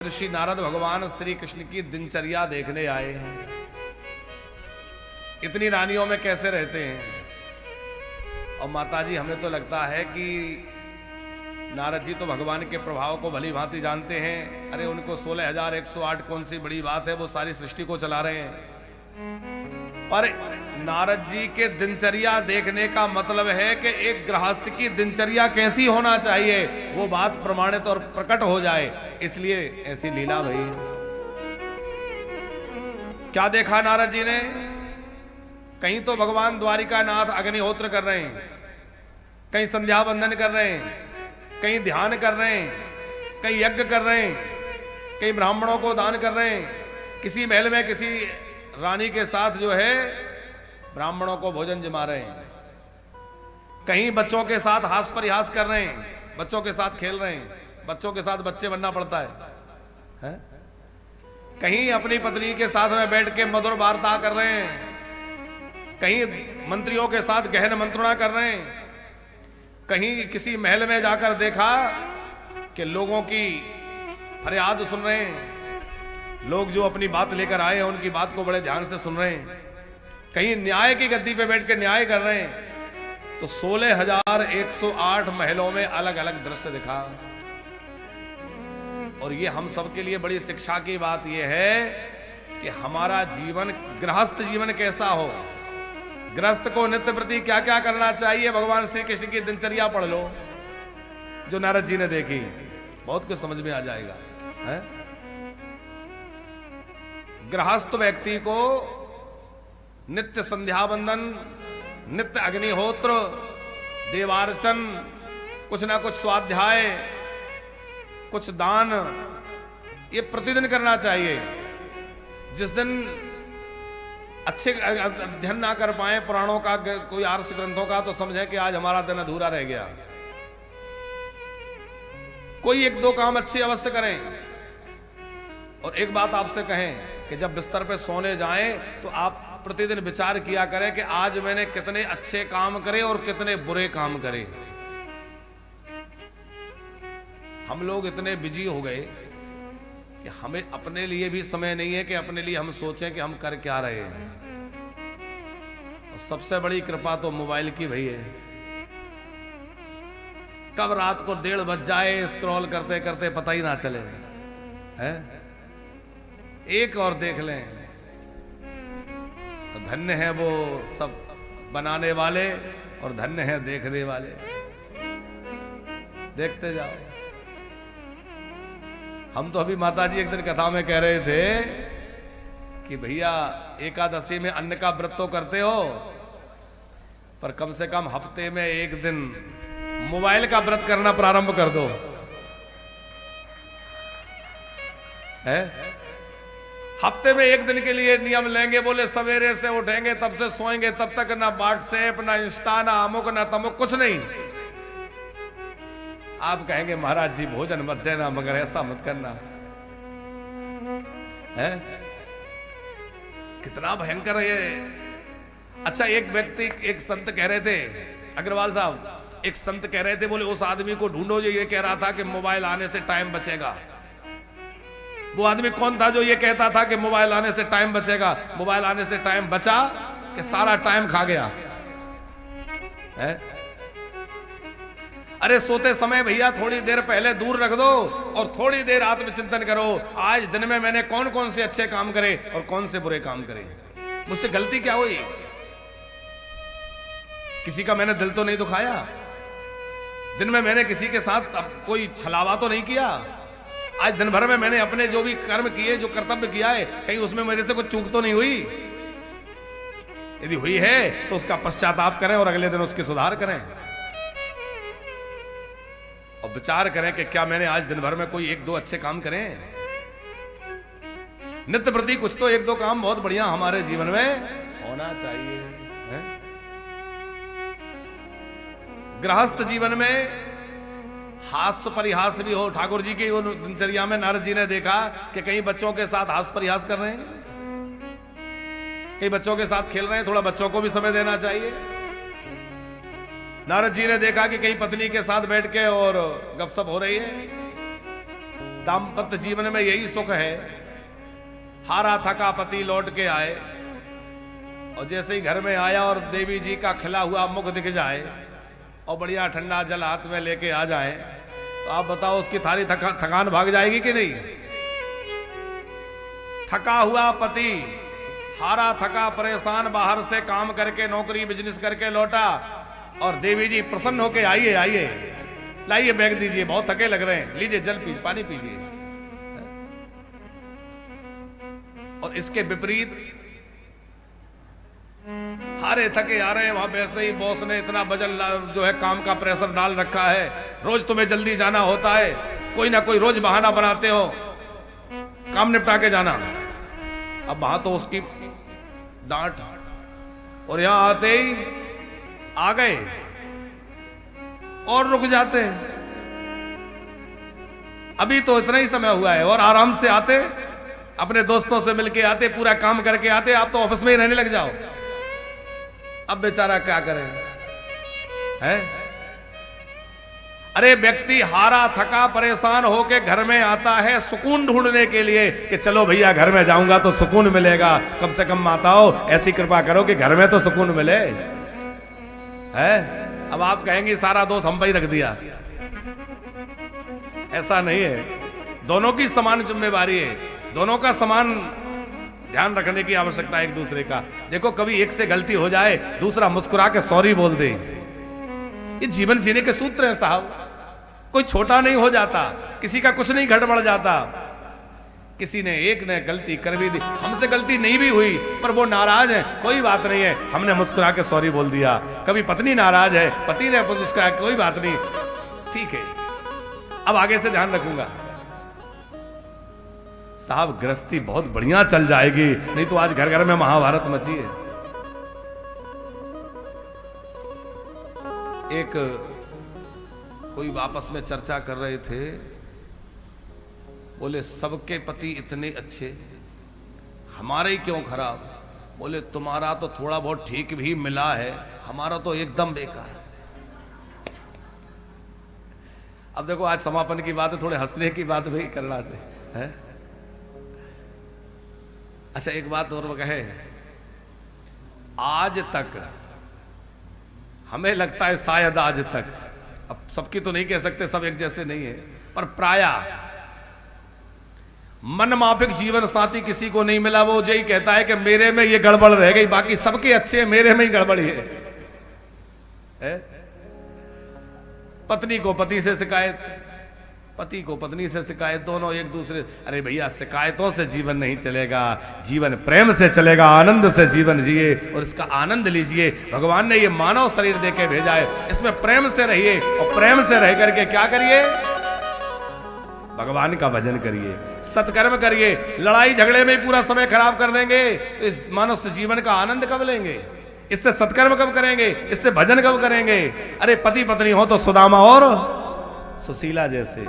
ऋषि नारद भगवान श्री कृष्ण की दिनचर्या देखने आए हैं। इतनी रानियों में कैसे रहते हैं। और माताजी हमें तो लगता है कि नारद जी तो भगवान के प्रभाव को भली भांति जानते हैं। अरे उनको 16,108 कौन सी बड़ी बात है, वो सारी सृष्टि को चला रहे हैं। पर नारद जी के दिनचर्या देखने का मतलब है कि एक गृहस्थ की दिनचर्या कैसी होना चाहिए, वो बात प्रमाणित और प्रकट हो जाए, इसलिए ऐसी लीला भई। क्या देखा नारद जी ने? कहीं तो भगवान द्वारिका नाथ अग्निहोत्र कर रहे हैं, कहीं संध्या वंदन कर रहे हैं, कहीं ध्यान कर रहे हैं, कहीं यज्ञ कर रहे हैं, कहीं ब्राह्मणों को दान कर रहे हैं, किसी महल में किसी रानी के साथ जो है ब्राह्मणों को भोजन जमा रहे हैं, कहीं बच्चों के साथ हास परिहास कर रहे हैं, बच्चों के साथ खेल रहे हैं, बच्चों के साथ बच्चे बनना पड़ता है? कहीं अपनी पत्नी के साथ में बैठ के मधुर वार्ता कर रहे हैं, कहीं मंत्रियों के साथ गहन मंत्रणा कर रहे हैं, कहीं किसी महल में जाकर देखा कि लोगों की फरियाद सुन रहे हैं, लोग जो अपनी बात लेकर आए हैं उनकी बात को बड़े ध्यान से सुन रहे हैं, कहीं न्याय की गद्दी पे बैठ के न्याय कर रहे हैं। तो 16,108 महलों में अलग अलग दृश्य दिखा। और ये हम सब के लिए बड़ी शिक्षा की बात यह है कि हमारा जीवन, गृहस्थ जीवन कैसा हो, गृहस्थ को नित्य प्रति क्या क्या करना चाहिए। भगवान श्री कृष्ण की दिनचर्या पढ़ लो जो नारद जी ने देखी, बहुत कुछ समझ में आ जाएगा है? गृहस्थ व्यक्ति को नित्य संध्या वंदन, नित्य अग्निहोत्र, देवार्चन, कुछ ना कुछ स्वाध्याय, कुछ दान, ये प्रतिदिन करना चाहिए। जिस दिन अच्छे अध्ययन ना कर पाए पुराणों का, कोई आर्ष ग्रंथों का, तो समझे कि आज हमारा दिन अधूरा रह गया। कोई एक दो काम अच्छे अवश्य करें। और एक बात आपसे कहें कि जब बिस्तर पे सोने जाएं तो आप प्रतिदिन विचार किया करें कि आज मैंने कितने अच्छे काम करे और कितने बुरे काम करे। हम लोग इतने बिजी हो गए कि हमें अपने लिए भी समय नहीं है कि अपने लिए हम सोचें कि हम कर क्या रहे हैं। और सबसे बड़ी कृपा तो मोबाइल की भई है। कब रात को 1:30 बज जाए स्क्रॉल करते करते पता ही ना चले है? एक और देख लें तो धन्य है वो सब बनाने वाले और धन्य है देखने वाले। देखते जाओ। हम तो अभी माताजी एक दिन कथा में कह रहे थे कि भैया एकादशी में अन्न का व्रत तो करते हो, पर कम से कम हफ्ते में एक दिन मोबाइल का व्रत करना प्रारंभ कर दो है? हफ्ते में एक दिन के लिए नियम लेंगे, बोले सवेरे से उठेंगे तब से सोएंगे तब तक ना व्हाट्सएप, ना इंस्टा, ना अमुक, ना तमुक, कुछ नहीं। आप कहेंगे महाराज जी भोजन मत देना, मगर ऐसा मत करना है। कितना भयंकर है ये। अच्छा, एक व्यक्ति, एक संत कह रहे थे, अग्रवाल साहब, एक संत कह रहे थे, बोले उस आदमी को ढूंढो जो ये कह रहा था कि मोबाइल आने से टाइम बचेगा। वो आदमी कौन था जो ये कहता था कि मोबाइल आने से टाइम बचेगा? मोबाइल आने से टाइम बचा कि सारा टाइम खा गया है? अरे सोते समय भैया थोड़ी देर पहले दूर रख दो और थोड़ी देर आत्मचिंतन करो। आज दिन में मैंने कौन कौन से अच्छे काम करे और कौन से बुरे काम करे, मुझसे गलती क्या हुई, किसी का मैंने दिल तो नहीं दुखाया, दिन में मैंने किसी के साथ कोई छलावा तो नहीं किया, आज दिन भर में मैंने अपने जो भी कर्म किए, जो कर्तव्य किया है, कहीं उसमें मेरे से कुछ चूक तो नहीं हुई। यदि हुई है तो उसका पश्चाताप करें और अगले दिन उसकी सुधार करें और विचार करें कि क्या मैंने आज दिन भर में कोई एक दो अच्छे काम करें। नित्य प्रति कुछ तो एक दो काम बहुत बढ़िया हमारे जीवन में होना चाहिए है? गृहस्थ जीवन में हास्य परिहास भी हो। ठाकुर जी की दिनचर्या में नारद जी ने देखा कि कई बच्चों के साथ हास्य परिहास कर रहे हैं, कई बच्चों के साथ खेल रहे हैं, थोड़ा बच्चों को भी समय देना चाहिए। नारद जी ने देखा कि कहीं पत्नी के साथ बैठ के और गपशप हो रही है, दाम्पत्य जीवन में यही सुख है। हारा थका पति लौट के आए और जैसे ही घर में आया और देवी जी का खिला हुआ मुख दिख जाए और बढ़िया ठंडा जल हाथ में लेके आ जाए, तो आप बताओ उसकी थारी थकान भाग जाएगी कि नहीं? थका हुआ पति, हारा थका परेशान, बाहर से काम करके नौकरी बिजनेस करके लौटा और देवी जी प्रसन्न होके आइए आइए, लाइए बैग दीजिए, बहुत थके लग रहे हैं, लीजिए जल पीजिए, पानी पीजिए। और इसके विपरीत हारे थके आ रहे हैं, वहां वैसे ही बॉस ने इतना वजन जो है काम का प्रेशर डाल रखा है, रोज तुम्हें जल्दी जाना होता है, कोई ना कोई रोज बहाना बनाते हो काम निपटा के जाना। अब वहां तो उसकी डांट, और यहां आते ही आ गए और रुक जाते, अभी तो इतना ही समय हुआ है, और आराम से आते, अपने दोस्तों से मिलके आते, पूरा काम करके आते, आप तो ऑफिस में ही रहने लग जाओ। अब बेचारा क्या करे है? अरे व्यक्ति हारा थका परेशान होके घर में आता है सुकून ढूंढने के लिए कि चलो भैया घर में जाऊंगा तो सुकून मिलेगा, कम से कम माताओं ऐसी कृपा करो कि घर में तो सुकून मिले है। अब आप कहेंगे सारा दोष हम पे ही रख दिया, ऐसा नहीं है, दोनों की समान जिम्मेवारी है, दोनों का समान ध्यान रखने की आवश्यकता है एक दूसरे का। देखो कभी एक से गलती हो जाए, दूसरा मुस्कुरा के सॉरी बोल दे, ये जीवन जीने के सूत्र हैं साहब। कोई छोटा नहीं हो जाता, किसी का कुछ नहीं गड़बड़ जाता। किसी ने एक ने गलती कर भी दी, हमसे गलती नहीं भी हुई पर वो नाराज है, कोई बात नहीं है, हमने मुस्कुरा के सॉरी बोल दिया। कभी पत्नी नाराज है, पति ने मुस्कुरा के कोई बात नहीं, ठीक है अब आगे से ध्यान रखूंगा। साहब गृहस्थी बहुत बढ़िया चल जाएगी, नहीं तो आज घर घर में महाभारत मची है। एक कोई आपस में चर्चा कर रहे थे, बोले सबके पति इतने अच्छे, हमारे ही क्यों खराब? बोले तुम्हारा तो थोड़ा बहुत ठीक भी मिला है, हमारा तो एकदम बेकार। अब देखो आज समापन की बात है, थोड़े हंसने की बात भी करना से है। अच्छा एक बात और कहे, आज तक हमें लगता है शायद आज तक, अब सबकी तो नहीं कह सकते, सब एक जैसे नहीं है, पर प्रायः मन माफिक जीवन साथी किसी को नहीं मिला, वो यही कहता है कि मेरे में ये गड़बड़ रह गई, बाकी सबके अच्छे हैं, मेरे में ही गड़बड़ी है? पत्नी को पति से शिकायत, पति को पत्नी से शिकायत, दोनों एक दूसरे। अरे भैया शिकायतों से जीवन नहीं चलेगा, जीवन प्रेम से चलेगा, आनंद से जीवन जिए और इसका आनंद लीजिए। भगवान ने ये मानव शरीर देके भेजा है, इसमें प्रेम से रहिए और प्रेम से रह करके क्या करिए? भगवान का भजन करिए, सत्कर्म करिए। लड़ाई झगड़े में पूरा समय खराब कर देंगे तो इस मानव जीवन का आनंद कब लेंगे? इससे सत्कर्म कब करेंगे? इससे भजन कब करेंगे? अरे पति पत्नी हो तो सुदामा और सुशीला जैसे।